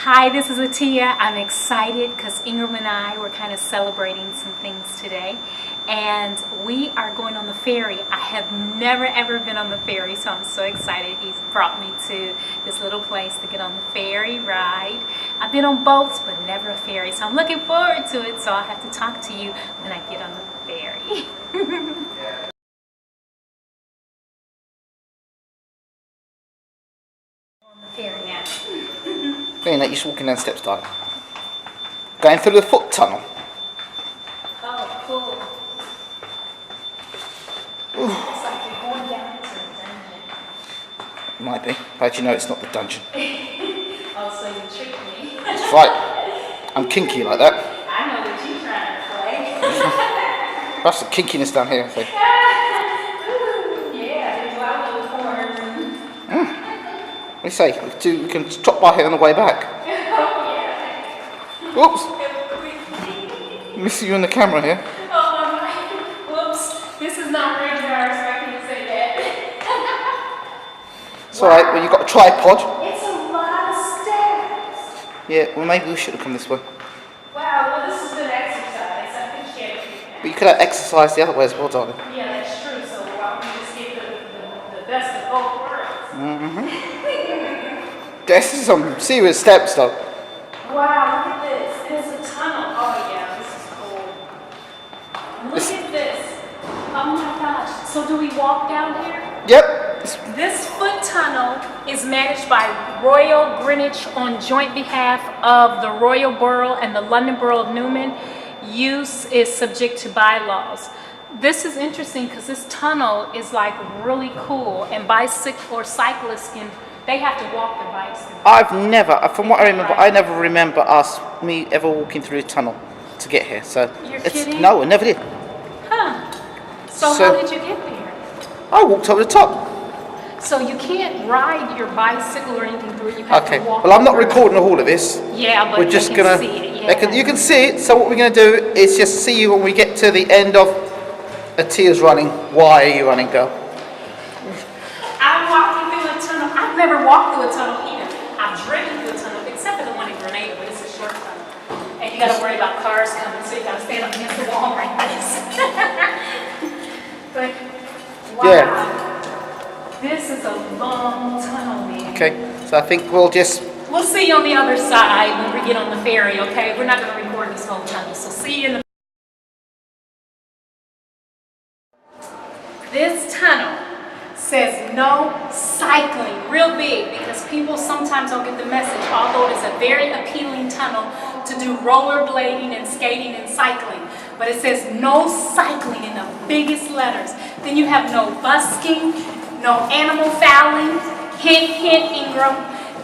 Hi, this is Atiya. I'm excited because Ingram and I were kind of celebrating some things today, and we are going on the ferry. I have never ever been on the ferry, so I'm so excited. He's brought me to this little place to get on the ferry ride. I've been on boats, but never a ferry, so I'm looking forward to it. So I'll have to talk to you when I get on the ferry. On the ferry now. Very nice, you're just walking down steps, darling. Going through the foot tunnel. Oh, cool. Ooh. It's like you're going down into a dungeon. Might be. How'd you know it's not the dungeon? Oh, so you tricked me. That's right. I'm kinky like that. I know what you're trying to play. That's the kinkiness down here, I think. Yeah, there's a lot of little corners. What do you say? We can drop by here on the way back. Whoops. Missing you in the camera here. Oh my. Whoops. This is not radar, so I can't say that. It's alright, well you've got a tripod. It's a lot of steps. Yeah, well maybe we should have come this way. Wow, well this is good exercise. I appreciate it. But you could have exercised the other way as well, darling. Yeah, that's true. So why don't we just get the best of both worlds? This is some serious steps though. Wow, look at this. There's a tunnel. Oh yeah, this is cool. Look at this. Oh my gosh. So do we walk down here? Yep. This foot tunnel is managed by Royal Greenwich on joint behalf of the Royal Borough and the London Borough of Newman. Use is subject to bylaws. This is interesting because this tunnel is like really cool, and bicycle or cyclists can, they have to walk their bikes. I've never, from what I remember, I never remember me ever walking through a tunnel to get here. So You're kidding? No, I never did. Huh. So how did you get there? I walked over the top. So you can't ride your bicycle or anything through it. You have to walk. Well, I'm not recording all of this. Yeah, but we're just gonna see it. Yeah. You can see it. So what we're gonna do is just see you when we get to the end of Atiya's running. Why are you running, girl? I'm walking through a tunnel. I've never walked through a tunnel either. I've driven through a tunnel, except for the one in Grenada, but it's a short tunnel. And you gotta worry about cars coming, so you gotta stand up against the wall like this. But wow. Yeah. This is a long tunnel, man. Okay, so I think we'll see you on the other side when we get on the ferry, okay? We're not gonna record this whole tunnel, so see you in the... This tunnel says no cycling, real big, because people sometimes don't get the message, although it is a very appealing tunnel to do rollerblading and skating and cycling. But it says no cycling in the biggest letters. Then you have no busking, no animal fouling, hint, hint, Ingram,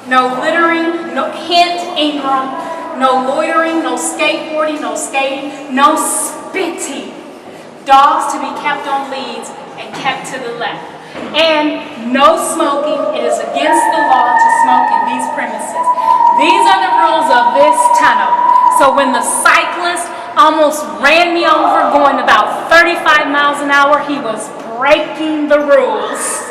no littering, no hint, Ingram, no loitering, no skateboarding, no skating, no spitting. Dogs to be kept on leads and kept to the left. And no smoking. It is against the law to smoke in these premises. These are the rules of this tunnel. So when the cyclist almost ran me over going about 35 miles an hour, he was breaking the rules.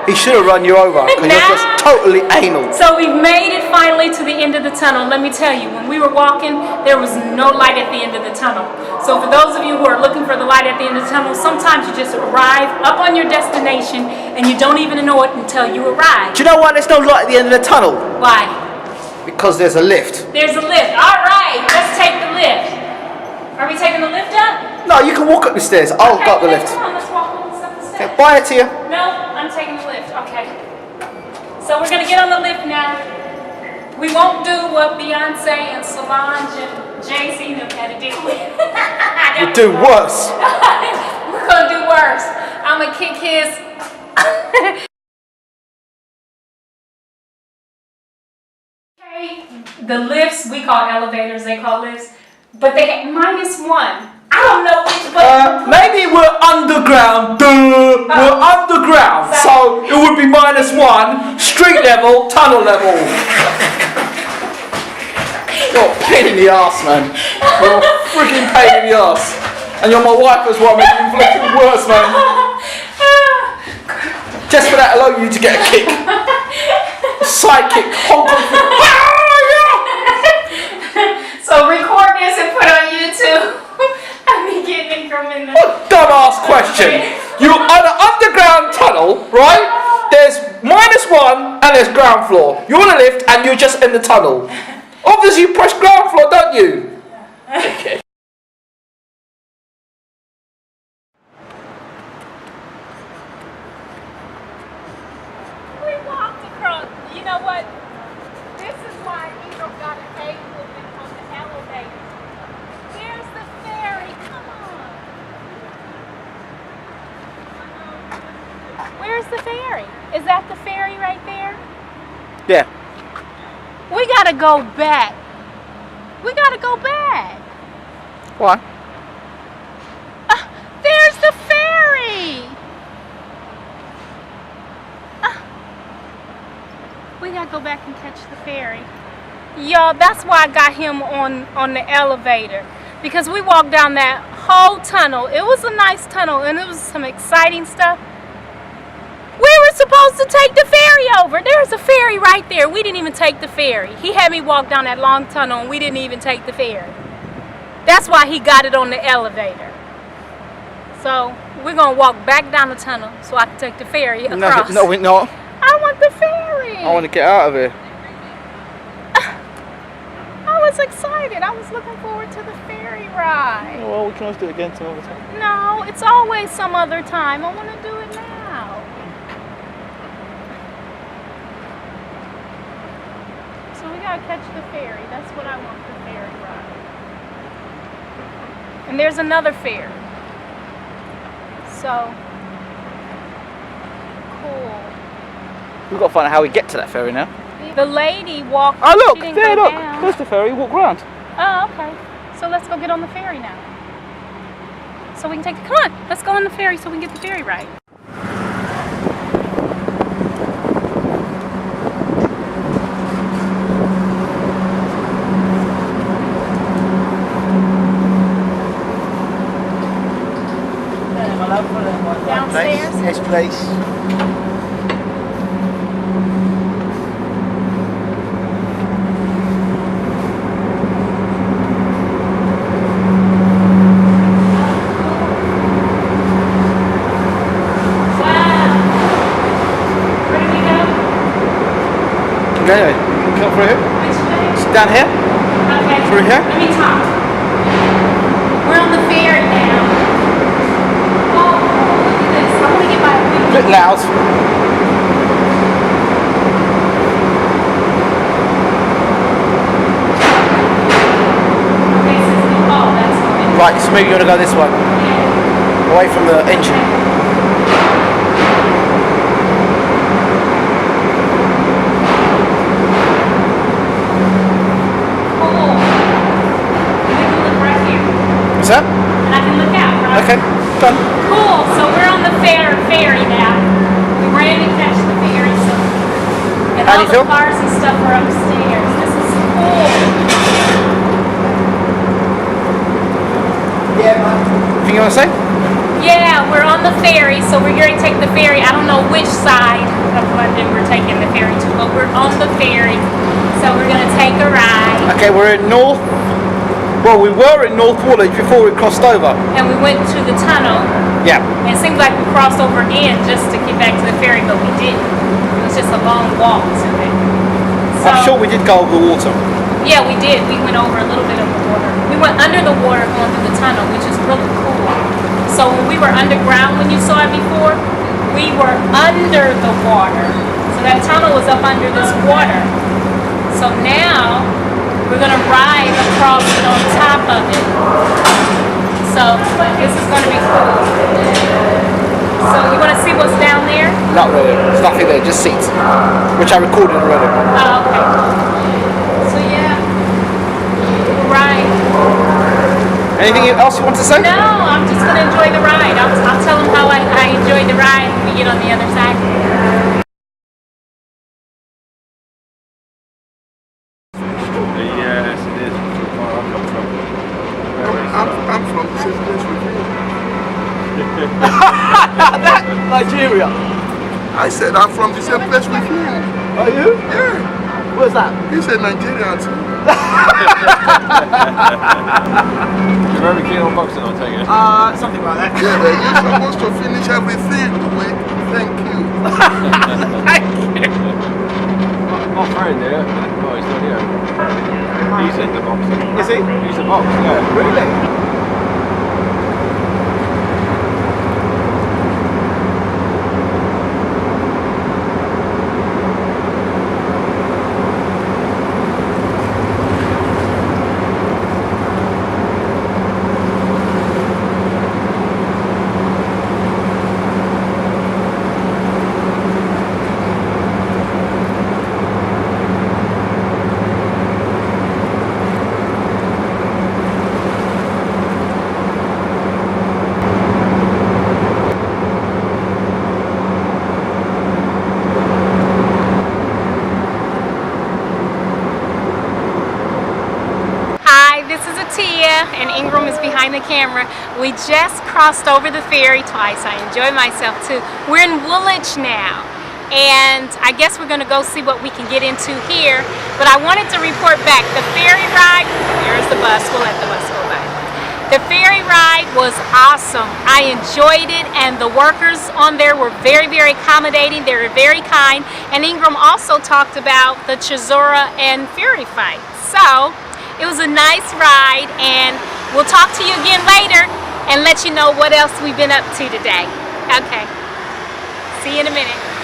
He should have run you over because you're just totally anal. So we've made it finally to the end of the tunnel. Let me tell you, when we were walking, there was no light at the end of the tunnel. So for those of you who are looking for the light at the end of the tunnel, sometimes you just arrive up on your destination and you don't even know it until you arrive. Do you know why there's no light at the end of the tunnel? Why? Because there's a lift. There's a lift. All right, let's take the lift. Are we taking the lift up? No, you can walk up the stairs. I'll go up the lift. Come on, let's walk up the stairs. Okay, bye, Atiya. No, I'm taking the lift. Okay. So we're going to get on the lift now. We won't do what Beyonce and Solange and Jay-Z had to deal with. We'll do worse. We're going to do worse. I'm going to kick his... Okay, the lifts, we call elevators, they call lifts, but they get -1. I don't know which way. Maybe we're underground. We're underground, so it would be -1. Street level, tunnel level. You're a pain in the arse, man. You're a freaking pain in the arse. And you're my wife as well, making it looking worse, man. Just for that alone, you need to get a kick. Side kick. Honk, honk, honk. ground floor. You're on a lift and you're just in the tunnel. Obviously you press ground floor, don't you? Okay. We walked across. You know what? This is why Ingram got an A movement on the elevator. There's the ferry. Come on. Where's the ferry? Is that the ferry right there? Yeah. We gotta go back. We gotta go back. Why? There's the ferry. We gotta go back and catch the ferry. Y'all, that's why I got him on the elevator. Because we walked down that whole tunnel. It was a nice tunnel and it was some exciting stuff. We were supposed to take the ferry over. There's a ferry right there. We didn't even take the ferry. He had me walk down that long tunnel and we didn't even take the ferry. That's why he got it on the elevator. So we're gonna walk back down the tunnel so I can take the ferry across. No, we're not. I want the ferry. I want to get out of here. I was excited. I was looking forward to the ferry ride. Well, we can always do it again some other time. No, it's always some other time. I want to do it now. So we gotta catch the ferry. That's what I want, the ferry ride. And there's another ferry. So cool. We've got to find out how we get to that ferry now. The lady walked. Oh look, she didn't there, go look. down. There's the ferry. Walk round. Oh, okay. So let's go get on the ferry now. So we can take the, come on, let's go on the ferry so we can get the ferry ride. Downstairs? Yes, please. Anyway, come through here. Sit down here. Okay. Through here. Let me talk. We're on the ferry now. Oh, look at this. I want to get by a window. A bit loud. Okay, oh, that's the window. Right, so maybe you want to go this way. Yeah. Away from the engine. What's that? And I can look out, right? Okay, done. Cool. So we're on the ferry now. We ran to catch the ferry. So, and How do all you feel? the cars and stuff are upstairs. This is cool. Yeah, man. Anything you want to say? Yeah, we're on the ferry, so we're going to take the ferry. I don't know which side of London we're taking the ferry to, but we're on the ferry, so we're going to take a ride. Okay, we're in North. Well, we were in North Woolwich before we crossed over. And we went to the tunnel. Yeah. And it seems like we crossed over again just to get back to the ferry, but we didn't. It was just a long walk to it. So, I'm sure we did go over the water. yeah, we did. We went over a little bit of the water. We went under the water going through the tunnel, which is really cool. So when we were underground, when you saw it before, we were under the water. So that tunnel was up under this water. So now we're gonna ride across it on top of it. So this is gonna be cool. So you wanna see what's down there? Not really. There's nothing there, just seats. Which I recorded already. Oh, okay. So yeah, we'll ride. Anything else you want to say? No, I'm just gonna enjoy the ride. I'll tell them how I enjoyed the ride when we get on the other side. Yes, it is. I'm from the same place with you. Nigeria. I said I'm from the same place with you. Are you? Yeah. Where's that? You said Nigeria too. You're very keen on boxing, I'll take it. Something like that. Yeah, but you're supposed to finish everything with thank you. Thank you. My friend here, well, he's not here. He's into boxing. Is he? He's a boxer, yeah. Really? This is Atiya, and Ingram is behind the camera. We just crossed over the ferry twice. I enjoyed myself too. We're in Woolwich now, and I guess we're going to go see what we can get into here. But I wanted to report back. The ferry ride, here's the bus. We'll let the bus go by. The ferry ride was awesome. I enjoyed it, and the workers on there were very, very accommodating. They were very kind. And Ingram also talked about the Chizora and Ferry fight. So it was a nice ride, and we'll talk to you again later and let you know what else we've been up to today. Okay. See you in a minute.